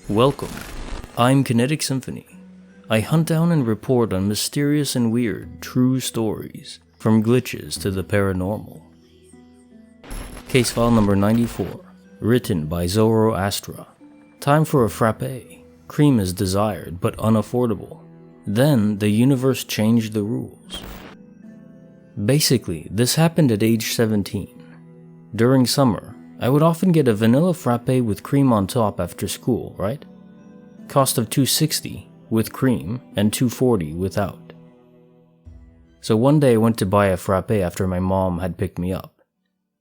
Welcome. I'm Kinetic Symphony. I hunt down and report on mysterious and weird true stories, from glitches to the paranormal. Case file number 94, written by Zoroastra. Time for a frappe. Cream is desired but unaffordable. Then the universe changed the rules. Basically, this happened at age 17. During summer, I would often get a vanilla frappe with cream on top after school, right? Cost of $2.60 with cream and $2.40 without. So one day I went to buy a frappe after my mom had picked me up.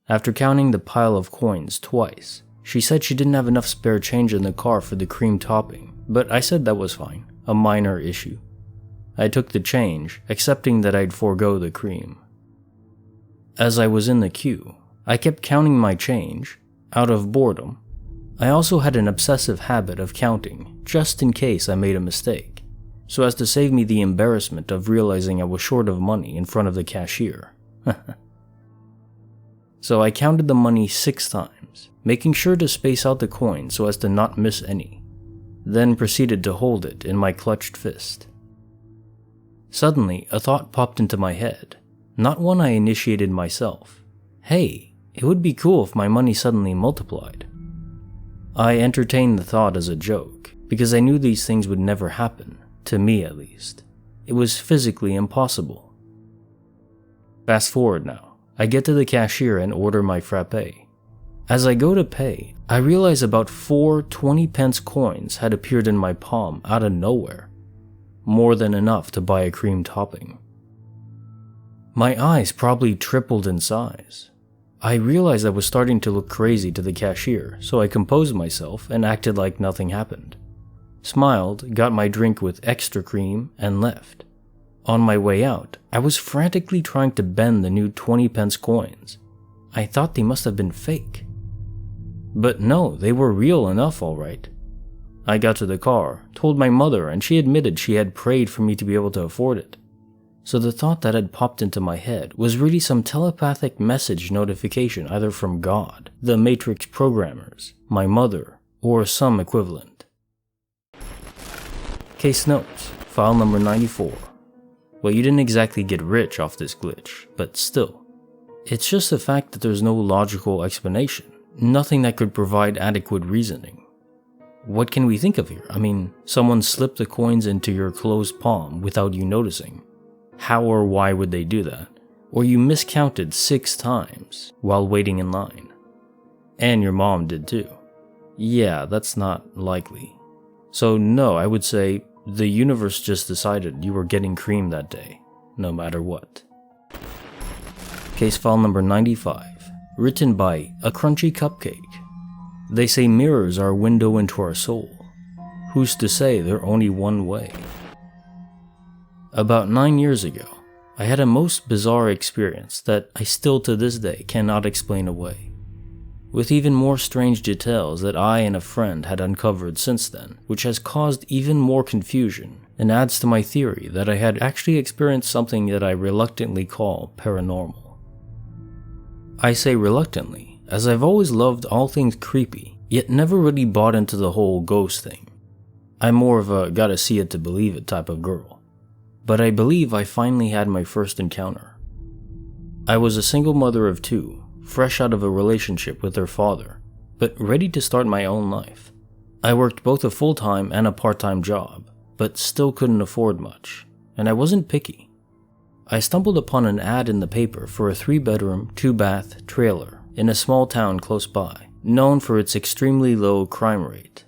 After counting the pile of coins twice, she said she didn't have enough spare change in the car for the cream topping, but I said that was fine, a minor issue. I took the change, accepting that I'd forego the cream. As I was in the queue, I kept counting my change, out of boredom. I also had an obsessive habit of counting, just in case I made a mistake, so as to save me the embarrassment of realizing I was short of money in front of the cashier. So I counted the money 6 times, making sure to space out the coins so as to not miss any, then proceeded to hold it in my clutched fist. Suddenly, a thought popped into my head, not one I initiated myself. Hey, it would be cool if my money suddenly multiplied. I entertained the thought as a joke, because I knew these things would never happen, to me at least. It was physically impossible. Fast forward now, I get to the cashier and order my frappe. As I go to pay, I realize about 4 20-pence coins had appeared in my palm out of nowhere. More than enough to buy a cream topping. My eyes probably tripled in size. I realized I was starting to look crazy to the cashier, so I composed myself and acted like nothing happened. Smiled, got my drink with extra cream, and left. On my way out, I was frantically trying to bend the new 20-pence coins. I thought they must have been fake. But no, they were real enough, all right. I got to the car, told my mother, and she admitted she had prayed for me to be able to afford it. So the thought that had popped into my head was really some telepathic message notification either from God, the Matrix programmers, my mother, or some equivalent. Case notes, file number 94. Well, you didn't exactly get rich off this glitch, but still. It's just the fact that there's no logical explanation, nothing that could provide adequate reasoning. What can we think of here? I mean, someone slipped the coins into your closed palm without you noticing. How or why would they do that? Or you miscounted 6 times while waiting in line. And your mom did too. Yeah, that's not likely. So no, I would say the universe just decided you were getting cream that day, no matter what. Case file number 95, written by A Crunchy Cupcake. They say mirrors are a window into our soul. Who's to say they're only one way? About 9 years ago, I had a most bizarre experience that I still to this day cannot explain away, with even more strange details that I and a friend had uncovered since then, which has caused even more confusion and adds to my theory that I had actually experienced something that I reluctantly call paranormal. I say reluctantly, as I've always loved all things creepy, yet never really bought into the whole ghost thing. I'm more of a gotta see it to believe it type of girl. But I believe I finally had my first encounter. I was a single mother of 2, fresh out of a relationship with her father, but ready to start my own life. I worked both a full-time and a part-time job, but still couldn't afford much, and I wasn't picky. I stumbled upon an ad in the paper for a 3-bedroom, 2-bath trailer in a small town close by, known for its extremely low crime rate.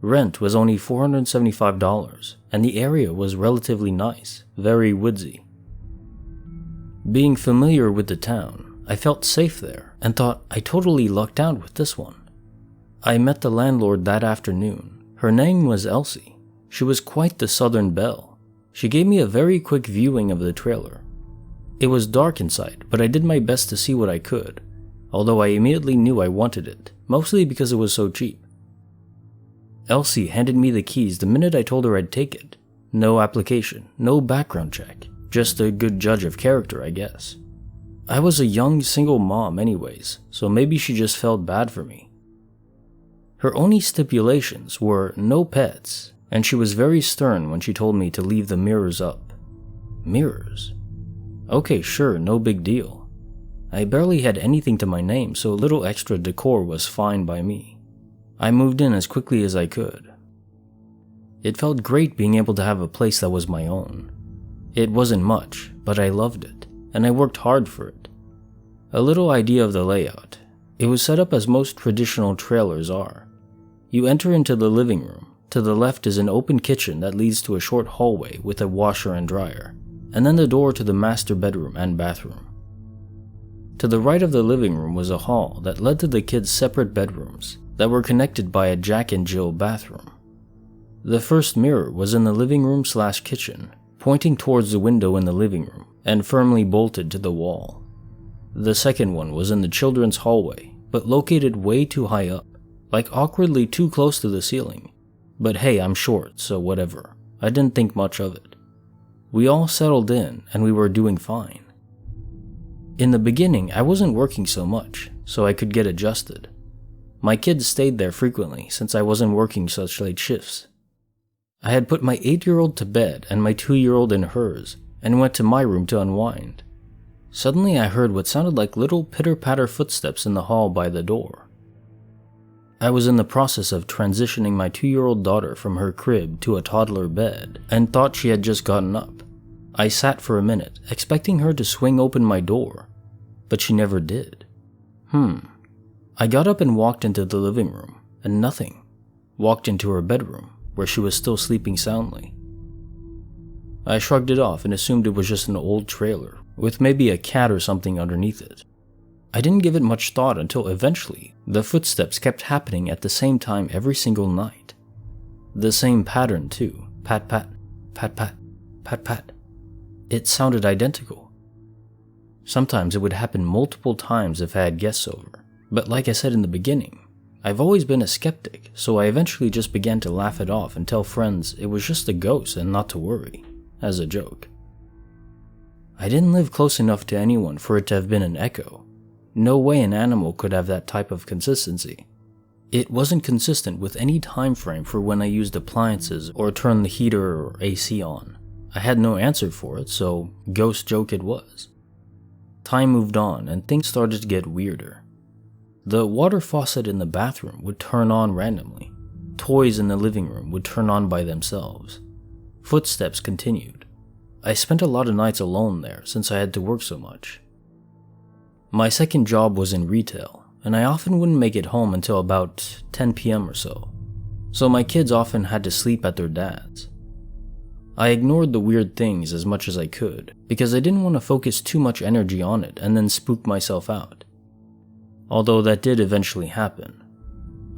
Rent was only $475, and the area was relatively nice, very woodsy. Being familiar with the town, I felt safe there and thought I totally lucked out with this one. I met the landlord that afternoon. Her name was Elsie. She was quite the southern belle. She gave me a very quick viewing of the trailer. It was dark inside, but I did my best to see what I could, although I immediately knew I wanted it, mostly because it was so cheap. Elsie handed me the keys the minute I told her I'd take it. No application, no background check, just a good judge of character, I guess. I was a young single mom anyways, so maybe she just felt bad for me. Her only stipulations were no pets, and she was very stern when she told me to leave the mirrors up. Mirrors? Okay, sure, no big deal. I barely had anything to my name, so a little extra decor was fine by me. I moved in as quickly as I could. It felt great being able to have a place that was my own. It wasn't much, but I loved it, and I worked hard for it. A little idea of the layout. It was set up as most traditional trailers are. You enter into the living room. To the left is an open kitchen that leads to a short hallway with a washer and dryer, and then the door to the master bedroom and bathroom. To the right of the living room was a hall that led to the kids' separate bedrooms that were connected by a Jack and Jill bathroom. The first mirror was in the living room/kitchen, pointing towards the window in the living room and firmly bolted to the wall. The second one was in the children's hallway, but located way too high up, like awkwardly too close to the ceiling. But hey, I'm short, so whatever. I didn't think much of it. We all settled in and we were doing fine. In the beginning, I wasn't working so much, so I could get adjusted. My kids stayed there frequently since I wasn't working such late shifts. I had put my 8-year-old to bed and my 2-year-old in hers, and went to my room to unwind. Suddenly I heard what sounded like little pitter-patter footsteps in the hall by the door. I was in the process of transitioning my 2-year-old daughter from her crib to a toddler bed, and thought she had just gotten up. I sat for a minute, expecting her to swing open my door, but she never did. I got up and walked into the living room, and nothing. Walked into her bedroom, where she was still sleeping soundly. I shrugged it off and assumed it was just an old trailer, with maybe a cat or something underneath it. I didn't give it much thought until eventually the footsteps kept happening at the same time every single night. The same pattern too. Pat pat, pat pat, pat pat. It sounded identical. Sometimes it would happen multiple times if I had guests over, but like I said in the beginning, I've always been a skeptic, so I eventually just began to laugh it off and tell friends it was just a ghost and not to worry, as a joke. I didn't live close enough to anyone for it to have been an echo. No way an animal could have that type of consistency. It wasn't consistent with any time frame for when I used appliances or turned the heater or AC on. I had no answer for it, so ghost joke it was. Time moved on and things started to get weirder. The water faucet in the bathroom would turn on randomly. Toys in the living room would turn on by themselves. Footsteps continued. I spent a lot of nights alone there since I had to work so much. My second job was in retail, and I often wouldn't make it home until about 10 p.m. or so my kids often had to sleep at their dad's. I ignored the weird things as much as I could, because I didn't want to focus too much energy on it and then spook myself out. Although that did eventually happen.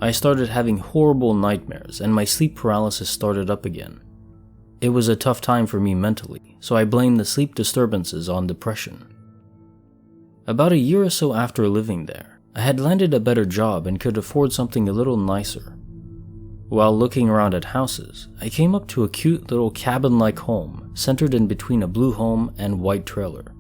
I started having horrible nightmares and my sleep paralysis started up again. It was a tough time for me mentally, so I blamed the sleep disturbances on depression. About a year or so after living there, I had landed a better job and could afford something a little nicer. While looking around at houses, I came up to a cute little cabin-like home centered in between a blue home and white trailer.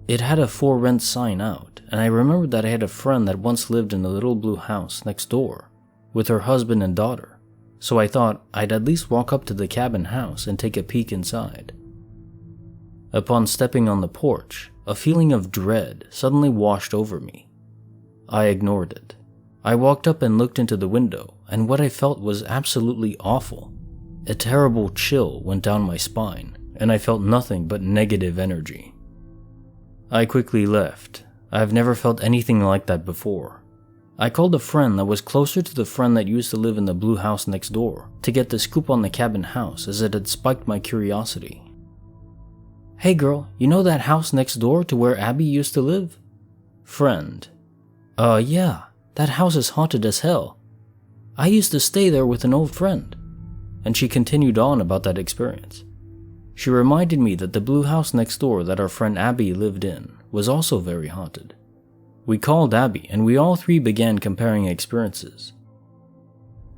It had a for rent sign out, and I remembered that I had a friend that once lived in the little blue house next door with her husband and daughter, so I thought I'd at least walk up to the cabin house and take a peek inside. Upon stepping on the porch, a feeling of dread suddenly washed over me. I ignored it. I walked up and looked into the window, and what I felt was absolutely awful. A terrible chill went down my spine, and I felt nothing but negative energy. I quickly left. I've never felt anything like that before. I called a friend that was closer to the friend that used to live in the blue house next door to get the scoop on the cabin house, as it had spiked my curiosity. "Hey girl, you know that house next door to where Abby used to live?" Friend: Yeah, that house is haunted as hell. I used to stay there with an old friend." And she continued on about that experience. She reminded me that the blue house next door that our friend Abby lived in was also very haunted. We called Abby and we all three began comparing experiences.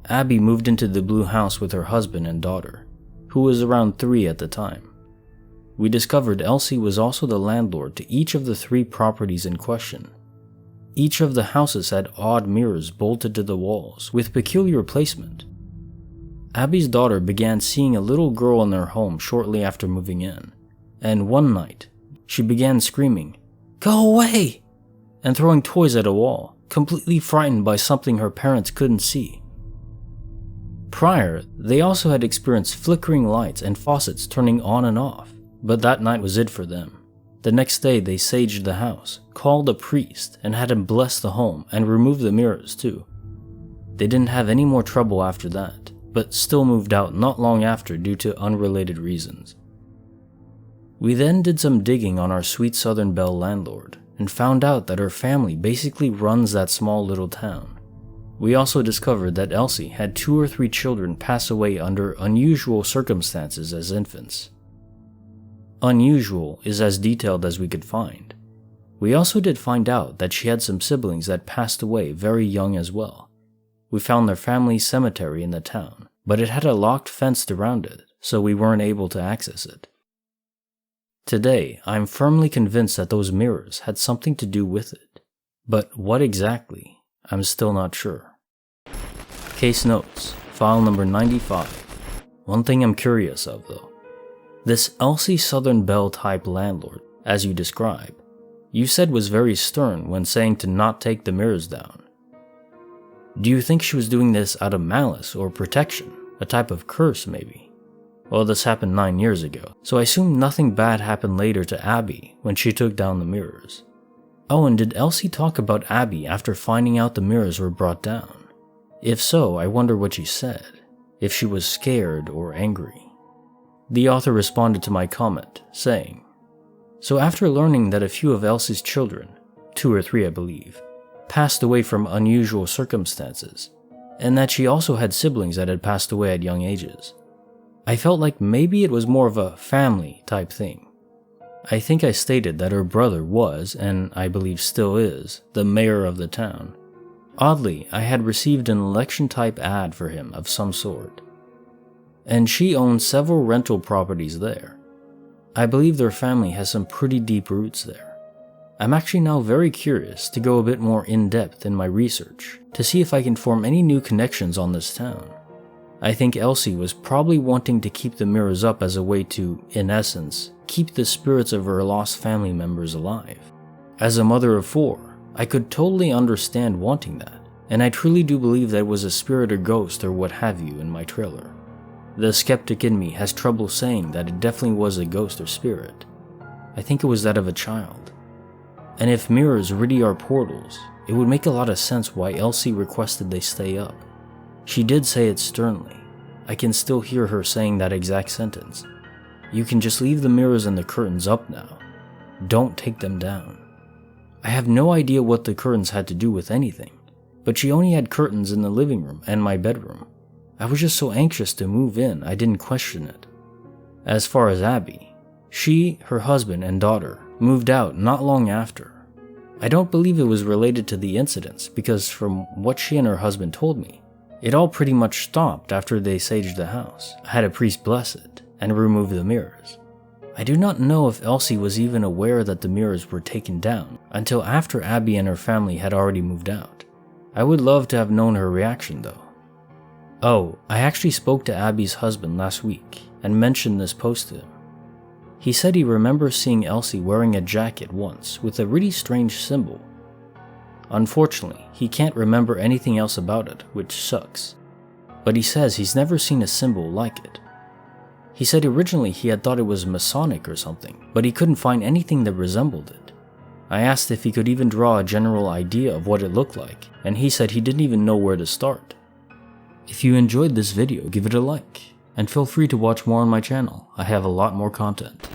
Abby moved into the blue house with her husband and daughter, who was around 3 at the time. We discovered Elsie was also the landlord to each of the 3 properties in question. Each of the houses had odd mirrors bolted to the walls with peculiar placement. Abby's daughter began seeing a little girl in their home shortly after moving in, and one night, she began screaming, "Go away!" and throwing toys at a wall, completely frightened by something her parents couldn't see. Prior, they also had experienced flickering lights and faucets turning on and off, but that night was it for them. The next day, they saged the house, called a priest, and had him bless the home and remove the mirrors too. They didn't have any more trouble after that, but still moved out not long after due to unrelated reasons. We then did some digging on our sweet Southern Belle landlord, and found out that her family basically runs that small little town. We also discovered that Elsie had 2 or 3 children pass away under unusual circumstances as infants. Unusual is as detailed as we could find. We also did find out that she had some siblings that passed away very young as well. We found their family cemetery in the town, but it had a locked fence around it, so we weren't able to access it. Today, I'm firmly convinced that those mirrors had something to do with it, but what exactly, I'm still not sure. Case notes, file number 95. One thing I'm curious of though. This Elsie Southern Belle type landlord, as you describe, you said was very stern when saying to not take the mirrors down. Do you think she was doing this out of malice or protection, a type of curse maybe? Well, this happened 9 years ago, so I assume nothing bad happened later to Abby when she took down the mirrors. Oh, and did Elsie talk about Abby after finding out the mirrors were brought down? If so, I wonder what she said, if she was scared or angry. The author responded to my comment, saying, "So after learning that a few of Elsie's children, 2 or 3 I believe, passed away from unusual circumstances, and that she also had siblings that had passed away at young ages, I felt like maybe it was more of a family type thing. I think I stated that her brother was, and I believe still is, the mayor of the town. Oddly, I had received an election type ad for him of some sort. And she owns several rental properties there. I believe their family has some pretty deep roots there. I'm actually now very curious to go a bit more in-depth in my research to see if I can form any new connections on this town. I think Elsie was probably wanting to keep the mirrors up as a way to, in essence, keep the spirits of her lost family members alive. As a mother of 4, I could totally understand wanting that, and I truly do believe that it was a spirit or ghost or what have you in my trailer. The skeptic in me has trouble saying that it definitely was a ghost or spirit. I think it was that of a child. And if mirrors really are portals, it would make a lot of sense why Elsie requested they stay up. She did say it sternly. I can still hear her saying that exact sentence. You can just leave the mirrors and the curtains up now. Don't take them down. I have no idea what the curtains had to do with anything, but she only had curtains in the living room and my bedroom. I was just so anxious to move in, I didn't question it. As far as Abby, she, her husband, and daughter moved out not long after. I don't believe it was related to the incidents because from what she and her husband told me, it all pretty much stopped after they saged the house, had a priest bless it, and remove the mirrors. I do not know if Elsie was even aware that the mirrors were taken down until after Abby and her family had already moved out. I would love to have known her reaction though. Oh, I actually spoke to Abby's husband last week and mentioned this post to him. He said he remembers seeing Elsie wearing a jacket once with a really strange symbol. Unfortunately, he can't remember anything else about it, which sucks. But he says he's never seen a symbol like it. He said originally he had thought it was Masonic or something, but he couldn't find anything that resembled it. I asked if he could even draw a general idea of what it looked like, and he said he didn't even know where to start. If you enjoyed this video, give it a like, and feel free to watch more on my channel. I have a lot more content.